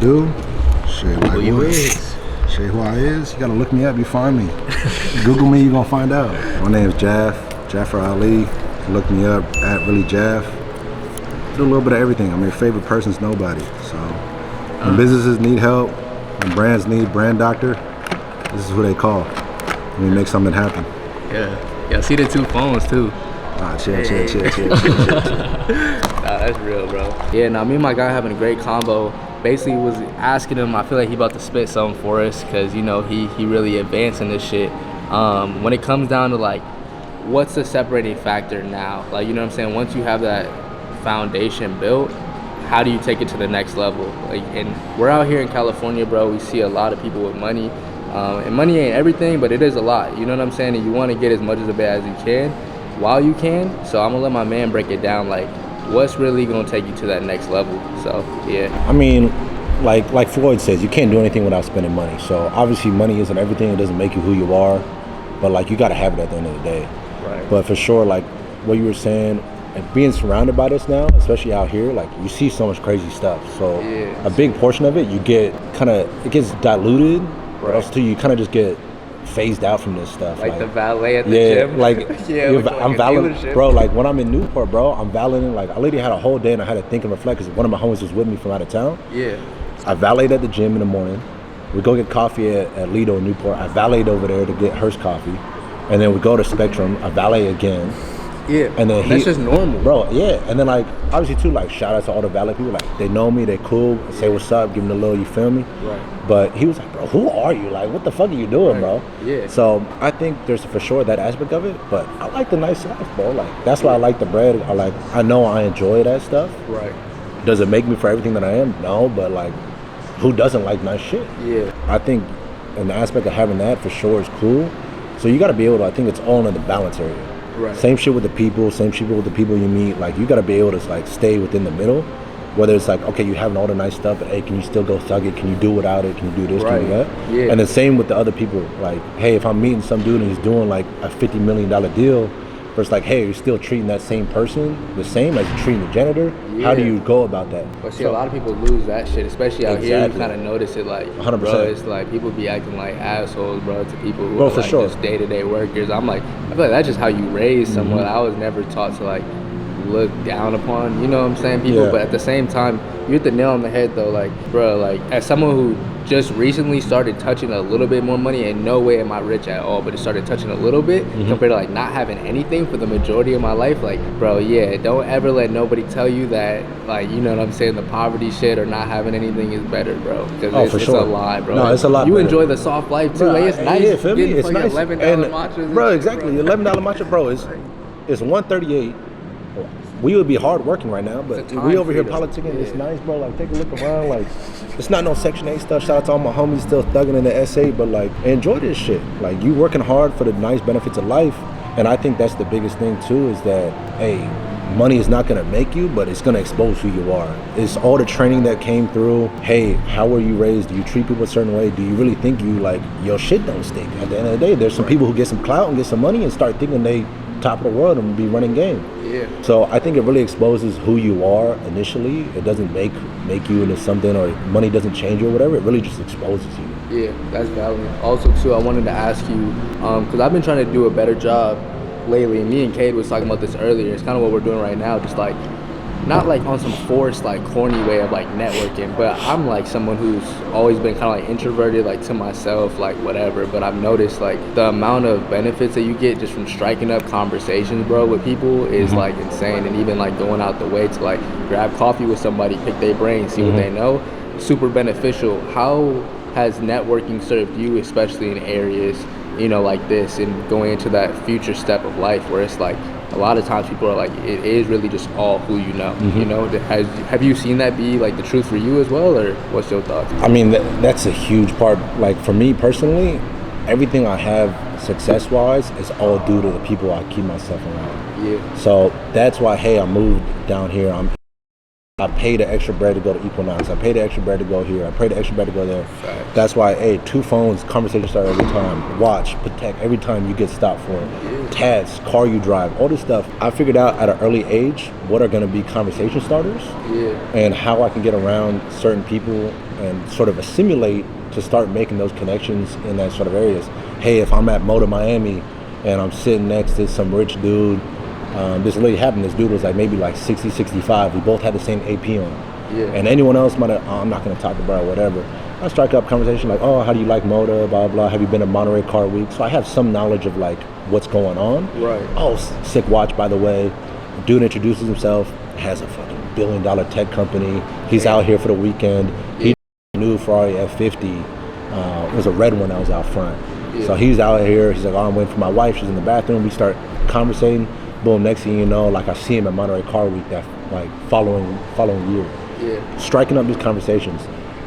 do? Shit, like who you what? is? Shit, who I is? You gotta look me up, you find me. Google me, you gonna find out. My name's Jaffer Ali. Look me up at Really Jaff. Do a little bit of everything. I'm your favorite person's nobody. So when businesses need help, when brands need brand doctor, this is who they call. We make something happen. Yeah, see the 2 phones too. Chill. Nah, that's real, bro. Yeah, me and my guy having a great combo. Basically was asking him, I feel like he about to spit something for us, because he really advancing this shit. When it comes down to like, what's the separating factor now? Like, you know what I'm saying? Once you have that foundation built, how do you take it to the next level? Like, and we're out here in California, bro. We see a lot of people with money, and money ain't everything, but it is a lot. You know what I'm saying? And you want to get as much of it as you can while you can. So I'm gonna let my man break it down, like what's really gonna take you to that next level. So yeah, I mean, like Floyd says, you can't do anything without spending money. So obviously money isn't everything. It doesn't make you who you are, but like you got to have it at the end of the day. Right. But for sure, like what you were saying, and being surrounded by this now, especially out here, like you see so much crazy stuff. So a big portion of it, you get it gets diluted, or else too you kind of just get phased out from this stuff. Like the valet at the gym. Like I'm valeting, bro. Like when I'm in Newport, bro, I'm valeting. Like I literally had a whole day and I had to think and reflect because one of my homies was with me from out of town. Yeah. I valeted at the gym in the morning. We go get coffee at Lido in Newport. I valeted over there to get Hearst coffee, and then we go to Spectrum. I valet again. Yeah, and then that's just normal, bro. Yeah, and then like obviously too, like shout out to all the valet people. Like they know me, they cool, say what's up, give them a little, you feel me? Right. But he was like, bro, who are you? Like, what the fuck are you doing, bro? Yeah. So I think there's for sure that aspect of it, but I like the nice life, bro. Like that's why I like the bread. I know I enjoy that stuff. Right. Does it make me for everything that I am? No, but like, who doesn't like nice shit? Yeah. I think an aspect of having that for sure is cool. So you got to be able to. I think it's all in the balance area. Right. Same shit with the people. Same shit with the people you meet. Like you got to be able to like stay within the middle. Whether it's like, okay, you having all the nice stuff, but hey, can you still go thug it? Can you do without it? Can you do this? Can you do that? Yeah. And the same with the other people. Like, hey, if I'm meeting some dude and he's doing like a $50 million deal, versus like, hey, you're still treating that same person the same as you're treating the janitor. Yeah. How do you go about that? But see, a lot of people lose that shit, especially out here. You kind of notice it, like, 100%. Bro, it's like people be acting like assholes, bro, to people who Bro, are for like sure. just day-to-day workers. I'm like, I feel like that's just how you raise someone. I was never taught to like look down upon, you know what I'm saying, people. But at the same time, you hit the nail on the head though. Like, bro, like as someone who just recently started touching a little bit more money, and no way am I rich at all, but it started touching a little bit compared to like not having anything for the majority of my life. Like, bro, yeah, don't ever let nobody tell you that, like, you know what I'm saying, the poverty shit or not having anything is better, bro, because it's a lie, bro. No, it's a lot you better. enjoy the soft life too, bro, like, it's nice. Yeah, feel me? It's nice. $11 matchas, bro, exactly. $11 matcha, bro. It's $138. We would be hard working right now, but we over here politicking. It's nice, bro. Like, take a look around. Like, it's not no Section 8 stuff. Shout out to all my homies still thugging in the SA, but like, enjoy this shit. Like, you working hard for the nice benefits of life, and I think that's the biggest thing too. Is that, hey, money is not gonna make you, but it's gonna expose who you are. It's all the training that came through. Hey, how were you raised? Do you treat people a certain way? Do you really think you like your shit don't stink? At the end of the day, there's some people who get some clout and get some money and start thinking they top of the world and be running game. Yeah. So I think it really exposes who you are initially. It doesn't make you into something, or money doesn't change you or whatever. It really just exposes you. Yeah, that's valid. Also too, I wanted to ask you, because I've been trying to do a better job lately, and me and Cade was talking about this earlier. It's kind of what we're doing right now, just like not like on some forced, like corny way of like networking, but I'm like someone who's always been kind of like introverted, like to myself, like whatever. But I've noticed like the amount of benefits that you get just from striking up conversations, bro, with people is like insane. And even like going out the way to like grab coffee with somebody, pick their brain, see what they know, super beneficial. How has networking served you, especially in areas, you know, like this, and going into that future step of life where it's like a lot of times people are like, it is really just all who you know. You know, have you seen that be like the truth for you as well, or what's your thoughts? I mean, that's a huge part. Like for me personally, everything I have success-wise is all due to the people I keep myself around. Yeah. So that's why, hey, I moved down here. I pay the extra bread to go to Equinox. I pay the extra bread to go here. I pay the extra bread to go there. Facts. That's why, hey, 2 phones, conversation start every time. Watch, protect every time you get stopped for it. Yeah. Tats, car you drive, all this stuff. I figured out at an early age what are going to be conversation starters. Yeah. And how I can get around certain people and sort of assimilate to start making those connections in that sort of areas. Hey, if I'm at Moda Miami and I'm sitting next to some rich dude, this really happened. This dude was like maybe like 60, 65. We both had the same AP on. Yeah. And anyone else might have, I'm not going to talk about it, whatever. I strike up conversation like, oh, how do you like Moda, blah, blah. Have you been to Monterey Car Week? So I have some knowledge of like what's going on. Right. Oh, sick watch, by the way. Dude introduces himself, has a fucking $1 billion tech company. He's out here for the weekend. He new Ferrari F50. It was a red one that was out front. So he's out here. He's like, oh, I'm waiting for my wife. She's in the bathroom. We start conversating. Boom, next thing you know, like I see him at Monterey Car Week that like following year. Yeah. Striking up these conversations.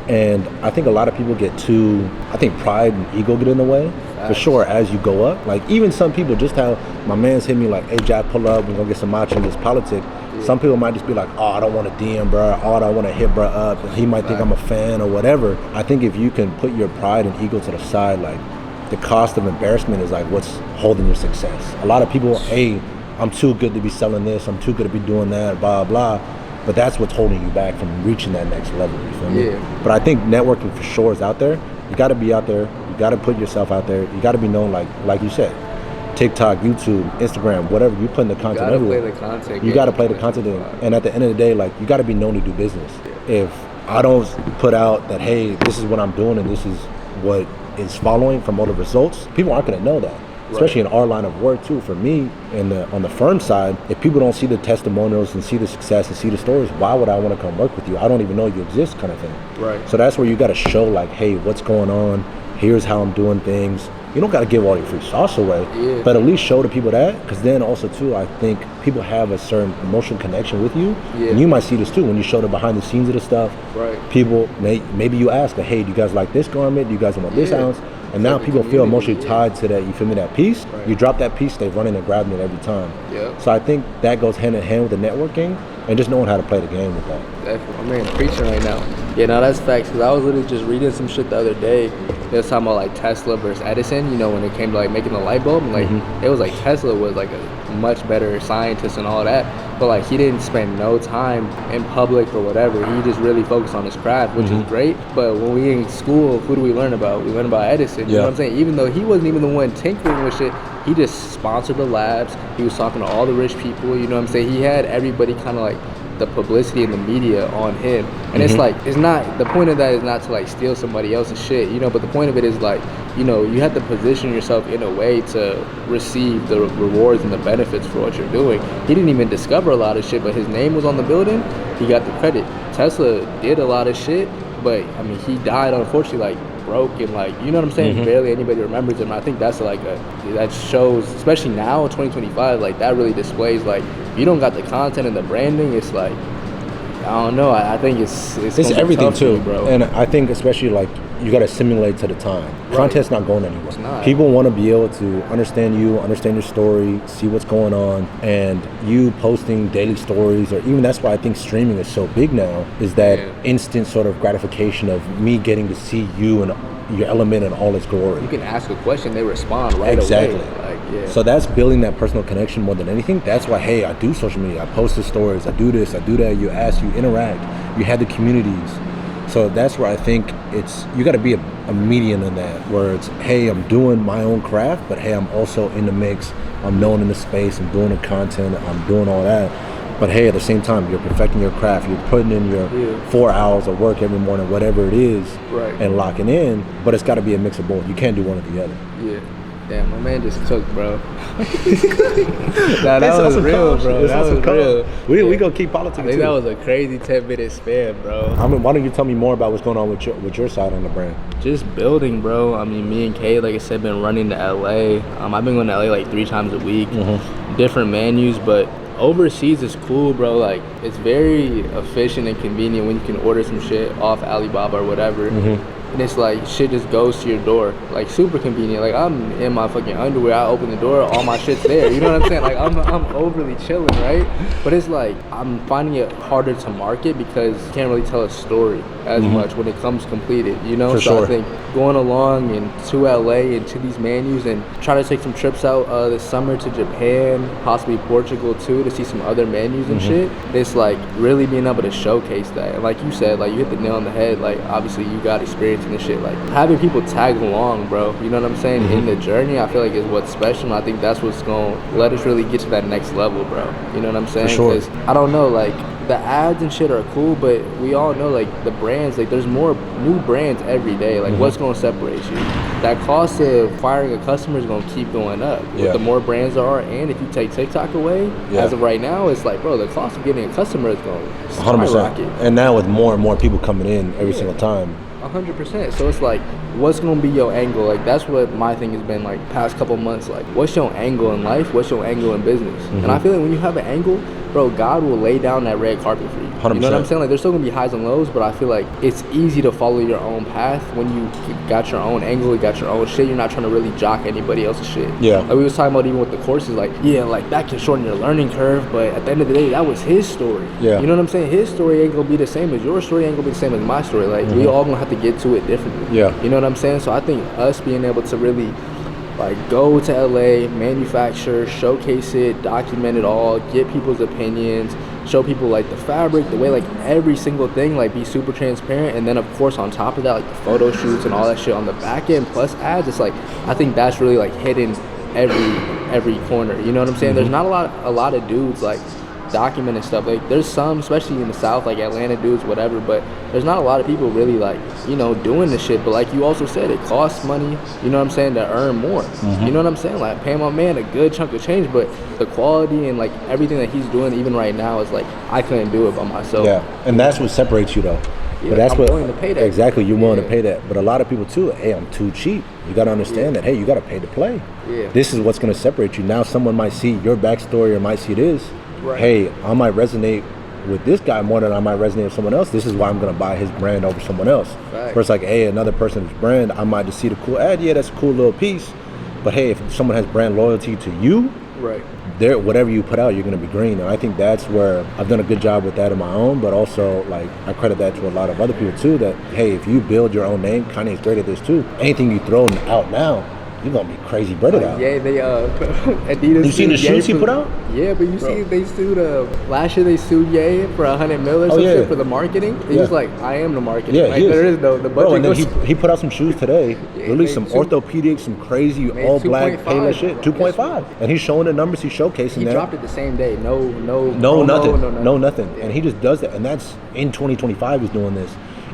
And I think a lot of people get too, I think pride and ego get in the way. For sure, as you go up. Like even some people, just how my man's hit me like, hey, Jack, pull up, we're gonna get some matcha in this politic. Yeah. Some people might just be like, oh, I don't want to DM bro, oh, I don't want to hit bro up. And he might think I'm a fan or whatever. I think if you can put your pride and ego to the side, like the cost of embarrassment is like what's holding your success. A lot of people, hey, I'm too good to be selling this, I'm too good to be doing that, blah, blah. But that's what's holding you back from reaching that next level, you feel me? Yeah. But I think networking for sure is out there. You gotta be out there, you gotta put yourself out there, you gotta be known like you said. TikTok, YouTube, Instagram, whatever, you putting the content everywhere. You gotta play the content. You gotta play the content in. And at the end of the day, like you gotta be known to do business. If I don't put out that, hey, this is what I'm doing and this is what is following from all the results, people aren't gonna know that. Especially in our line of work too. For me, on the firm side, if people don't see the testimonials and see the success and see the stories, why would I want to come work with you? I don't even know you exist, kind of thing. Right. So that's where you got to show like, hey, what's going on? Here's how I'm doing things. You don't got to give all your free sauce away, but at least show the people that. Because then also too, I think people have a certain emotional connection with you, and you might see this too when you show the behind the scenes of the stuff. Right. People maybe you ask, hey, do you guys like this garment? Do you guys want this ounce? And now people feel emotionally tied to that, you feel me, that piece. Right. You drop that piece, they running and grabbing it every time. Yep. So I think that goes hand in hand with the networking and just knowing how to play the game with that. Definitely. I'm preaching right now. Yeah, no, that's facts. Because I was literally just reading some shit the other day. They was talking about like Tesla versus Edison, you know, when it came to like making the light bulb. And, like it was like Tesla was like a much better scientist and all that. But like he didn't spend no time in public or whatever. He just really focused on his craft, which is great. But when we in school, who do we learn about? We learn about Edison. You know what I'm saying? Even though he wasn't even the one tinkering with shit, he just sponsored the labs. He was talking to all the rich people. You know what I'm saying? He had everybody kind of like the publicity and the media on him. And it's like, it's not, the point of that is not to like steal somebody else's shit, you know, but the point of it is like, you know, you have to position yourself in a way to receive the rewards and the benefits for what you're doing. He didn't even discover a lot of shit, but his name was on the building. He got the credit. Tesla did a lot of shit, but I mean, he died unfortunately like broke and like, you know what I'm saying? Barely anybody remembers him. I think that's like that shows, especially now in 2025, like that really displays like, if you don't got the content and the branding, it's like, I don't know. I think it's everything too, you, bro. And I think especially like you got to simulate to the time. Right. Content's not going anywhere. It's not. People want to be able to understand you, understand your story, see what's going on, and you posting daily stories, or even that's why I think streaming is so big now, is that instant sort of gratification of me getting to see you and your element in all its glory. You can ask a question, they respond right away. Like, So that's building that personal connection more than anything. That's why, hey, I do social media, I post the stories, I do this, I do that, you ask, you interact, you have the communities. So that's where I think it's, you got to be a median in that, where it's, hey, I'm doing my own craft, but hey, I'm also in the mix, I'm known in the space, I'm doing the content, I'm doing all that. But hey, at the same time, you're perfecting your craft, you're putting in your 4 hours of work every morning, whatever it is, and locking in, but it's got to be a mix of both. You can't do one or the other. Yeah. Damn, my man just cooked, bro. Nah, that was real, bro. That was real. We gonna keep politicking. I think that was a crazy 10-minute span, bro. I mean, why don't you tell me more about what's going on with your side on the brand? Just building, bro. I mean, me and Kay, like I said, been running to LA. I've been going to LA like 3 times a week, different menus, but overseas is cool, bro. Like, it's very efficient and convenient when you can order some shit off Alibaba or whatever. and it's like shit just goes to your door, like super convenient. Like I'm in my fucking underwear, I open the door, all my shit's there. You know what I'm saying? Like I'm overly chilling, right? But it's like I'm finding it harder to market because you can't really tell a story as much when it comes completed. You know, For so sure. I think going along and to LA and to these menus and try to take some trips out this summer to Japan, possibly Portugal too, to see some other menus and shit. It's like really being able to showcase that. And like you said, like you hit the nail on the head. Like obviously you got experience in this shit. Like having people tag along, bro. You know what I'm saying? In the journey, I feel like is what's special. And I think that's what's gonna let us really get to that next level, bro. You know what I'm saying? For sure. 'Cause I don't know, like the ads and shit are cool, but we all know like the brands, like there's more new brands every day. Like what's gonna separate you? That cost of acquiring a customer is gonna keep going up. Yeah. The more brands there are, and if you take TikTok away, as of right now, it's like, bro, the cost of getting a customer is going to 100%. skyrocket. And now with more and more people coming in every single time. 100%. So it's like, what's gonna be your angle? Like that's what my thing has been like past couple months. Like, what's your angle in life? What's your angle in business? And I feel like when you have an angle, bro, God will lay down that red carpet for you. 100%. You know what I'm saying? Like there's still gonna be highs and lows, but I feel like it's easy to follow your own path when you got your own angle, you got your own shit. You're not trying to really jock anybody else's shit. Yeah. Like we was talking about even with the courses, like yeah, like that can shorten your learning curve, but at the end of the day, that was his story. Yeah. You know what I'm saying? His story ain't gonna be the same as your story, ain't gonna be the same as my story. Like we all gonna have to get to it differently. Yeah. You know what I'm saying? So I think us being able to really like go to LA, manufacture, showcase it, document it all, get people's opinions, show people like the fabric, the way like every single thing, like be super transparent, and then of course on top of that like the photo shoots and all that shit on the back end plus ads. It's like I think that's really like hidden every corner. You know what I'm saying? There's not a lot of dudes like documenting stuff. Like there's some, especially in the South, like Atlanta dudes, whatever, but there's not a lot of people really like, you know, doing this shit. But like you also said, it costs money, you know what I'm saying, to earn more. You know what I'm saying? Like paying my man a good chunk of change, but the quality and like everything that he's doing even right now is like I couldn't do it by myself. Yeah, and that's what separates you though. Yeah, But that's I'm what willing to pay that. Exactly, you're willing Yeah. to pay that. But a lot of people too, hey, I'm too cheap. You gotta understand that, hey, you gotta pay to play. Yeah. This is what's gonna separate you. Now someone might see your backstory or might see this. Right. Hey, I might resonate with this guy more than I might resonate with someone else. This is why I'm gonna buy his brand over someone else. Right. First, like, hey, another person's brand, I might just see the cool ad. Yeah, that's a cool little piece. But hey, if someone has brand loyalty to you, Right. whatever you put out, you're gonna be green. And I think that's where I've done a good job with that on my own, but also like I credit that to a lot of other people too, that hey, if you build your own name, Kanye's great at this too. Anything you throw out now, you're gonna be crazy breaded out. Yeah, they Adidas. You seen the sued Ye shoes he for- put out? Yeah, but you see they sued last year they sued Ye for $100 million or Oh, some yeah. shit for the marketing. He Yeah. was like, I am the marketing. Yeah, like, he is. there is no the budget. Bro, and then goes- he put out some shoes today, Yeah, released made some two- orthopedics, some crazy made all black 2.5. Pala shit, 2.5. And he's showing the numbers, he's showcasing he that. dropped it the same day. No No, promo, nothing. No, nothing. Yeah. And he just does that. And that's in 2025 he's doing this.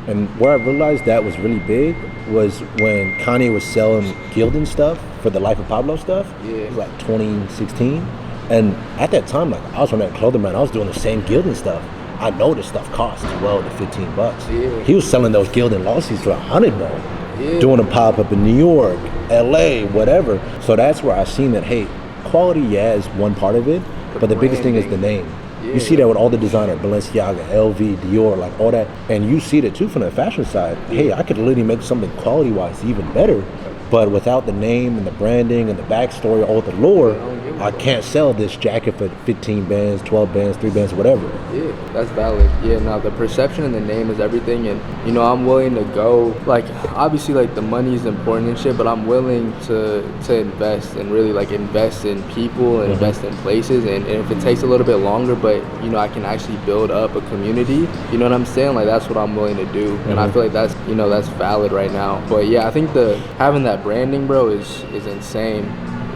And where I realized that was really big was when Kanye was selling Gildan stuff for the Life of Pablo stuff. Yeah. It was like 2016. And at that time, like I was on that clothing brand, I was doing the same Gildan stuff. I know this stuff costs 12 to 15 bucks. Yeah. He was selling those Gildan lawsuits for $100 million. Yeah. Doing a pop-up in New York, LA, whatever. So that's where I seen that, hey, quality, yeah, is one part of it, but the biggest thing is the name. You see that with all the designer, Balenciaga, LV, Dior, like all that. And you see that too from the fashion side. Hey, I could literally make something quality-wise even better, but without the name and the branding and the backstory, all the lore, I can't sell this jacket for 15 bands, 12 bands, 3 bands, whatever. Yeah, that's valid. Yeah, now the perception and the name is everything, and you know I'm willing to go. Like obviously, like the money is important and shit, but I'm willing to invest and really like invest in people and invest in places, and if it takes a little bit longer, but you know I can actually build up a community. You know what I'm saying? Like that's what I'm willing to do, and I feel like that's that's valid right now. But yeah, I think having that branding, bro, is insane.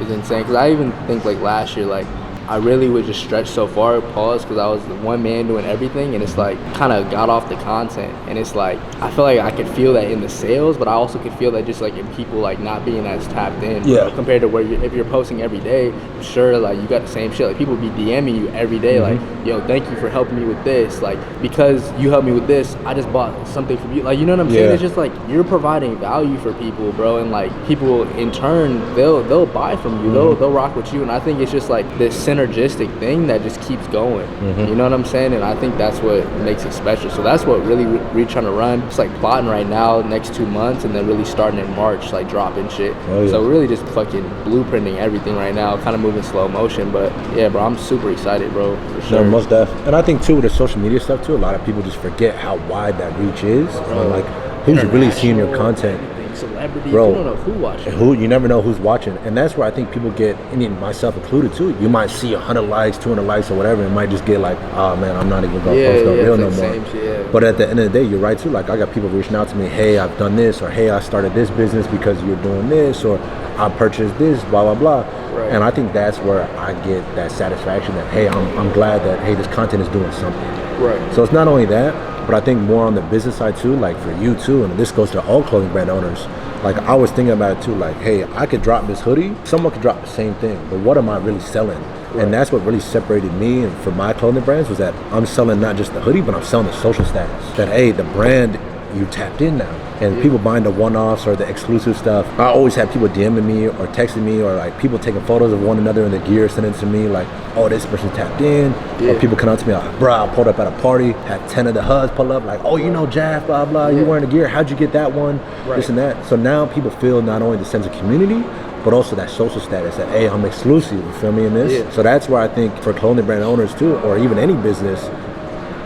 Is insane because I even think like last year, like I really would just stretch so far, pause, because I was the one man doing everything, and it's like kind of got off the content, and it's like I feel like I could feel that in the sales, but I also could feel that just like in people like not being as tapped in. Yeah. Bro, compared to where if you're posting every day, I'm sure like you got the same shit. Like people be DMing you every day, like yo, thank you for helping me with this. Like because you helped me with this, I just bought something from you. Like you know what I'm saying? Yeah. It's just like you're providing value for people, bro, and like people in turn they'll buy from you, they'll rock with you, and I think it's just like this center synergistic thing that just keeps going. You know what I'm saying? And I think that's what makes it special. So that's what really we're trying to run. It's like plotting right now, next 2 months, and then really starting in March, like dropping shit. So we're really just fucking blueprinting everything right now, kind of moving slow motion. But yeah, bro, I'm super excited, bro, for sure. No, most def. And I think too with the social media stuff too, a lot of people just forget how wide that reach is. And like who's really seeing your content. Celebrity, bro, you don't know who watching. You never know who's watching, and that's where I think people get, I mean myself included too. You might see 100 likes, 200 likes, or whatever, and might just get like, oh man, I'm not even gonna post no real no more. Shit, But at the end of the day, you're right too. Like I got people reaching out to me, hey, I've done this, or hey, I started this business because you're doing this, or I purchased this, blah blah blah. And I think that's where I get that satisfaction that hey, I'm glad that hey, this content is doing something. So it's not only that. But I think more on the business side too, like for you too, and this goes to all clothing brand owners. Like I was thinking about it too, like, hey, I could drop this hoodie, someone could drop the same thing, but what am I really selling? And that's what really separated me and for my clothing brands was that I'm selling not just the hoodie, but I'm selling the social status. That hey, the brand, you tapped in now. And people buying the one-offs or the exclusive stuff. I always have people DMing me or texting me or like people taking photos of one another in the gear, sending it to me like, oh, this person tapped in. Or people come out to me like, bro, I pulled up at a party, had 10 of the HUDs pull up like, oh, you know Jaff, blah, blah, you wearing the gear, how'd you get that one? This and that. So now people feel not only the sense of community, but also that social status that, hey, I'm exclusive, you feel me in this? So that's where I think for clothing brand owners too, or even any business,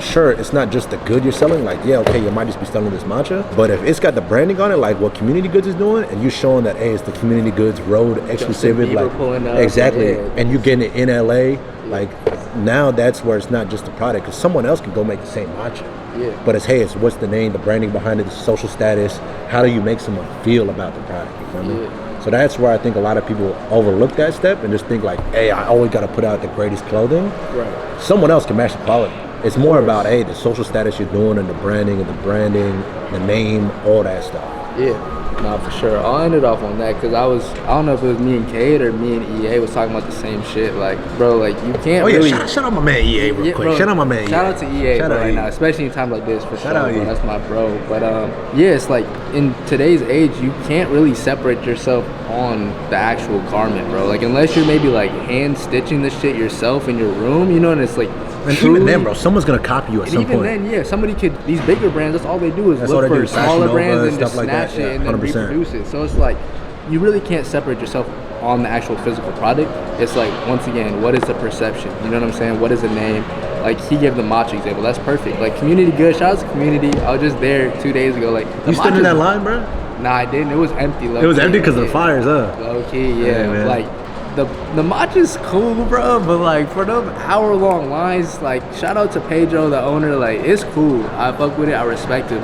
sure, it's not just the good you're selling, like, yeah, okay, you might just be selling this matcha, but if it's got the branding on it, like what Community Goods is doing, and you showing that, hey, it's the Community Goods road exclusivity, like, exactly, and you getting it in LA, like, now that's where it's not just the product, because someone else can go make the same matcha. But it's, hey, it's what's the name, the branding behind it, the social status, how do you make someone feel about the product, you feel me? So that's where I think a lot of people overlook that step and just think like, hey, I always got to put out the greatest clothing. Someone else can match the quality. It's more about, hey, the social status you're doing and the branding, the name, all that stuff. No, for sure. I'll end it off on that because I don't know if it was me and Cade or me and EA was talking about the same shit. Like, bro, like you can't really... shout out my man EA real quick. Bro, shout out my man EA. Shout out to EA shout bro, out right EA. now, especially in times like this, for shout sure, bro. That's my bro. But yeah, it's like in today's age, you can't really separate yourself on the actual garment, bro. Like, unless you're maybe like hand stitching the shit yourself in your room, you know, and it's like... And even then, bro, someone's gonna copy you at some point. Even then, yeah, somebody could. These bigger brands, that's all they do is look for smaller brands and just snatch it and then reproduce it. So it's like, you really can't separate yourself on the actual physical product. It's like, once again, what is the perception? You know what I'm saying? What is the name? Like, he gave the matcha example. That's perfect. Like, Community Good. Shout out to Community. I was just there 2 days ago. Like, you stood in that line, bro? Nah, I didn't. It was empty. It was empty because of the fires, huh? Low key, yeah. Like, the matcha's cool, bro, but like for them hour-long lines, like shout out to Pedro, the owner, like it's cool. I fuck with it, I respect him.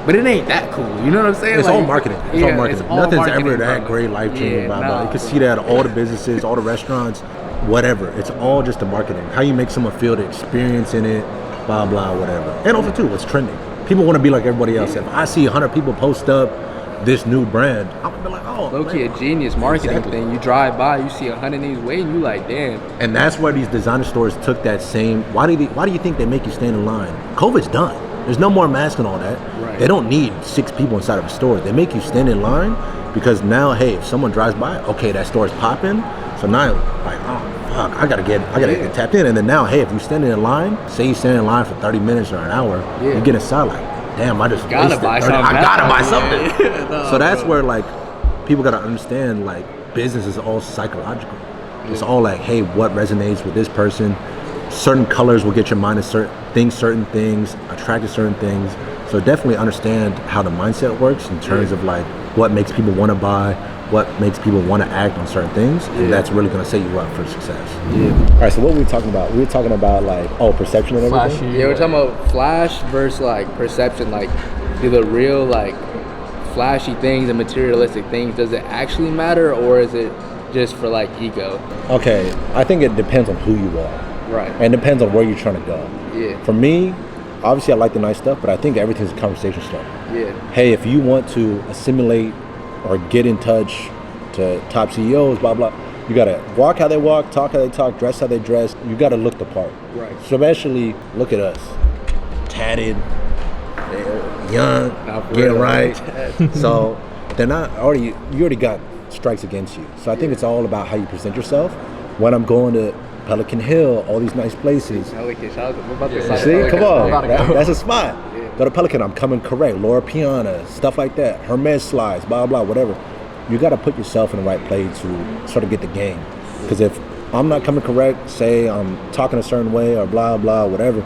But it ain't that cool, you know what I'm saying? It's like, all marketing. It's all marketing. It's all Nothing's marketing, ever that bro. great, life-changing, blah, blah. You can see that at all the businesses, all the restaurants, whatever. It's all just the marketing. How you make someone feel the experience in it, blah, blah, whatever. And also, too, what's trending. People want to be like everybody else. If I see 100 people post up this new brand, I'm gonna be like, oh, low-key a genius marketing thing. You drive by, you see 100 niggas waiting, you like, damn. And that's where these designer stores took that same. Why do you think they make you stand in line? COVID's done. There's no more masks and all that. Right. They don't need 6 people inside of a store. They make you stand in line because now, hey, if someone drives by, okay, that store is popping. So now, like, oh fuck, I gotta get tapped in. And then now, hey, if you stand in line, say you stand in line for 30 minutes or an hour, you get inside like, damn, I just gotta buy something. I gotta buy something. So that's where like people gotta understand like business is all psychological. It's all like, hey, what resonates with this person? Certain colors will get your mind to certain things, attract to certain things. So definitely understand how the mindset works in terms of like what makes people want to buy, what makes people want to act on certain things, and that's really going to set you up for success. All right, so what were we talking about? We were talking about like, perception and everything? Flashy. Yeah, we're talking about flash versus like perception. Like, do the real like flashy things and materialistic things, does it actually matter, or is it just for like ego? Okay, I think it depends on who you are. Right. And it depends on where you're trying to go. Yeah. For me, obviously I like the nice stuff, but I think everything's a conversation starter. Yeah. Hey, if you want to assimilate or get in touch to top CEOs, blah, blah, you got to walk how they walk, talk how they talk, dress how they dress. You got to look the part. Right. So especially, look at us. Tatted, young, getting right. So they're not you already got strikes against you. So I think it's all about how you present yourself. When I'm going to Pelican Hill, all these nice places. Pelican, shout out. We're about to sign See, Pelican. come on, I'm about to go. that's a spot. Go to Pelican, I'm coming correct. Laura Piana, stuff like that. Hermes slides, blah, blah, whatever. You got to put yourself in the right place to sort of get the game. Because if I'm not coming correct, say I'm talking a certain way or blah, blah, whatever,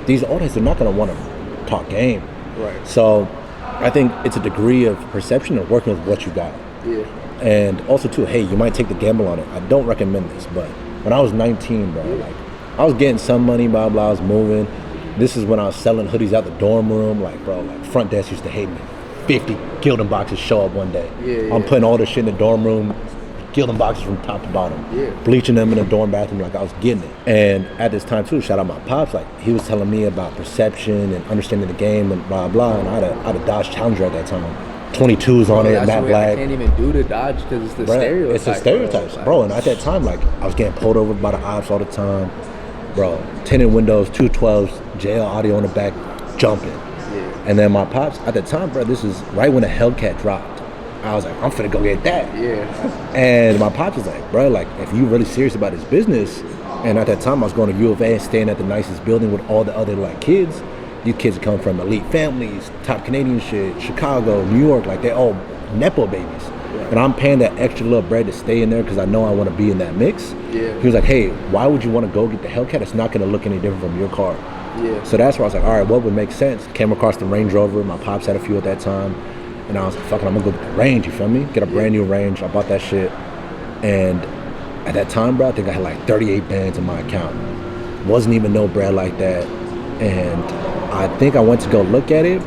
these audiences are not going to want to talk game. Right. So I think it's a degree of perception and working with what you got. Yeah. And also, too, hey, you might take the gamble on it. I don't recommend this, but when I was 19, bro, like, I was getting some money, blah, blah, I was moving. This is when I was selling hoodies out the dorm room. Like, bro, like, front desk used to hate me. 50 Gildan boxes show up one day. Yeah. I'm putting all this shit in the dorm room, Gildan boxes from top to bottom. Yeah. Bleaching them in the dorm bathroom like I was getting it. And at this time, too, shout out my pops, like, he was telling me about perception and understanding the game and blah, blah. And I had a Dodge Challenger at that time. 22s on it, matte black. I can't even do the Dodge because it's the stereotype. It's the stereotypes, bro. And at that time, like, I was getting pulled over by the ops all the time. Bro, tinted windows, 212s, JL audio on the back, jumping. Yeah. And then my pops, at the time, bro, this is right when the Hellcat dropped. I was like, I'm finna go get that. Yeah. And my pops was like, bro, like, if you really serious about this business, and at that time I was going to U of A and staying at the nicest building with all the other, like, kids. These kids come from elite families, top Canadian shit, Chicago, New York, like, they're all Nepo babies. Yeah. And I'm paying that extra little bread to stay in there because I know I want to be in that mix. Yeah. He was like, hey, why would you want to go get the Hellcat? It's not going to look any different from your car. Yeah. So that's where I was like, all right, what would make sense? Came across the Range Rover. My pops had a few at that time. And I was like, fuck it, I'm going to go get the Range, you feel me? Get a brand new Range. I bought that shit. And at that time, bro, I think I had like 38 bands in my account. Wasn't even no bread like that. And I think I went to go look at it.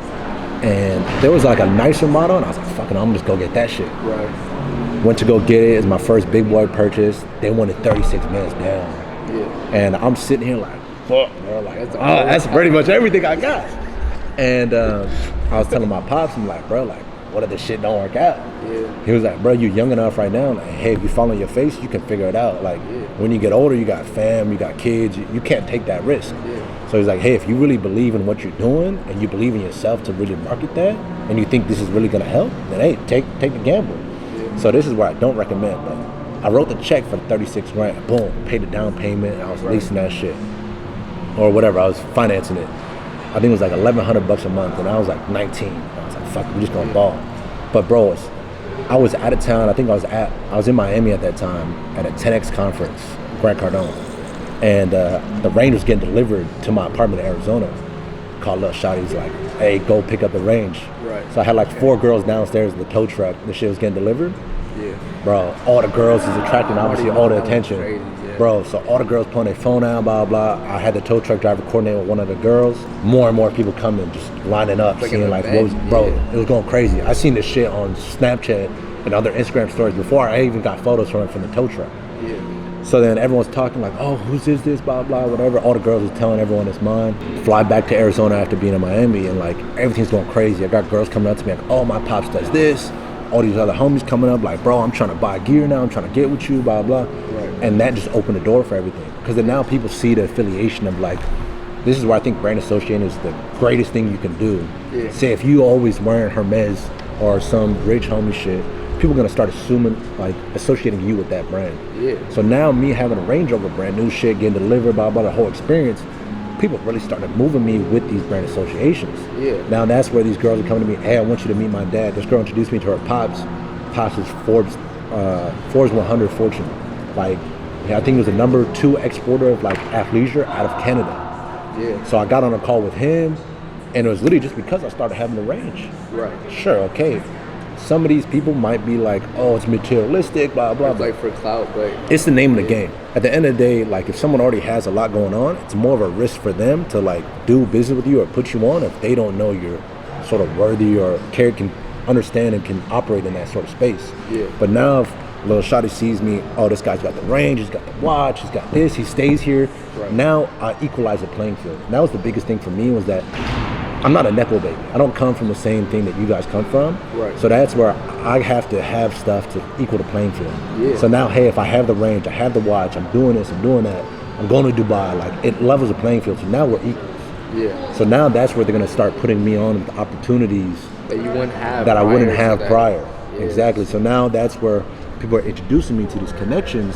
And there was like a nicer model. And I was like, fuck it, I'm just go get that shit. Right. Went to go get it. It's my first big boy purchase. They wanted 36 bands down. Yeah. And I'm sitting here like, fuck, bro. Like, that's pretty much everything I got. And I was telling my pops, I'm like, bro, like, what if this shit don't work out? Yeah. He was like, bro, you young enough right now. Like, hey, if you fall on your face, you can figure it out. Like, when you get older, you got fam, you got kids, you can't take that risk. Yeah. So he's like, hey, if you really believe in what you're doing and you believe in yourself to really market that, and you think this is really gonna help, then hey, take the gamble. Yeah. So this is where I don't recommend. But I wrote the check for 36 grand. Boom, paid the down payment. I was leasing that shit, or whatever. I was financing it. I think it was like $1,100 a month, and I was like 19. I was like, fuck it, we just gonna ball. But bro, I was out of town. I think I was in Miami at that time at a 10X conference, Grant Cardone, and the Range was getting delivered to my apartment in Arizona. Called up Shotty's like, hey, go pick up the Range. Right. So I had like 4 girls downstairs in the tow truck. The shit was getting delivered. Yeah. Bro, all the girls is attracting obviously all the attention. Crazy, yeah. Bro, so all the girls pulling their phone out, blah, blah. I had the tow truck driver coordinate with one of the girls. More and more people coming, just lining up, Like seeing like, event, what was, bro, yeah. it was going crazy. I seen this shit on Snapchat and other Instagram stories before I even got photos from the tow truck. Yeah. So then everyone's talking like, oh, whose is this, blah, blah, whatever. All the girls was telling everyone it's mine. Fly back to Arizona after being in Miami, and like, everything's going crazy. I got girls coming up to me like, oh, my pops does this. All these other homies coming up like, bro, I'm trying to buy gear now. I'm trying to get with you, blah, blah. Right. And that just opened the door for everything. Because then now people see the affiliation of like, this is where I think brand associating is the greatest thing you can do. Yeah. Say if you always wearing Hermes or some rich homie shit, people are gonna start assuming, like, associating you with that brand. Yeah. So now me having a Range Rover, brand new shit, getting delivered, blah, blah, the whole experience, people really started moving me with these brand associations. Yeah. Now that's where these girls are coming to me, hey, I want you to meet my dad. This girl introduced me to her pops. Pops is Forbes 100 Fortune. Like, yeah, I think he was the number 2 exporter of like athleisure out of Canada. Yeah. So I got on a call with him, and it was literally just because I started having the Range. Right. Sure, okay. Some of these people might be like, oh, it's materialistic, blah, blah, It's blah. like for clout, but It's the name of the game. At the end of the day, like, if someone already has a lot going on, it's more of a risk for them to like do business with you or put you on if they don't know you're sort of worthy or can understand and can operate in that sort of space. Yeah. But now if little Shotty sees me, oh, this guy's got the Range, he's got the watch, he's got this, he stays here. Right. Now I equalize the playing field. And that was the biggest thing for me, was that I'm not a Nepo baby. I don't come from the same thing that you guys come from. Right. So that's where I have to have stuff to equal the playing field. Yeah. So now, hey, if I have the Range, I have the watch, I'm doing this, I'm doing that, I'm going to Dubai, like, it levels the playing field. So now we're equals. yeah, So now that's where they're going to start putting me on with opportunities that you wouldn't have that I wouldn't prior to have that. prior. Yeah. Exactly. So now that's where people are introducing me to these connections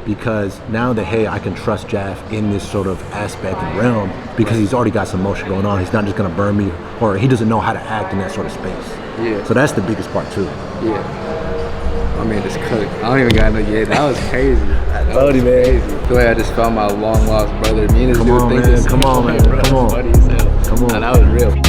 because now that, hey, I can trust Jaff in this sort of aspect and realm because he's already got some motion going on. He's not just gonna burn me, or he doesn't know how to act in that sort of space. Yeah. So that's the biggest part too. Yeah. I mean, just cooked. I don't even got no yet. That was crazy. That told you, man. Crazy. I feel like I just found my long lost brother. Me and this Come dude on, think man. this. Come on, man. Bro, Come on. funny as hell. Come on. Nah, that was real.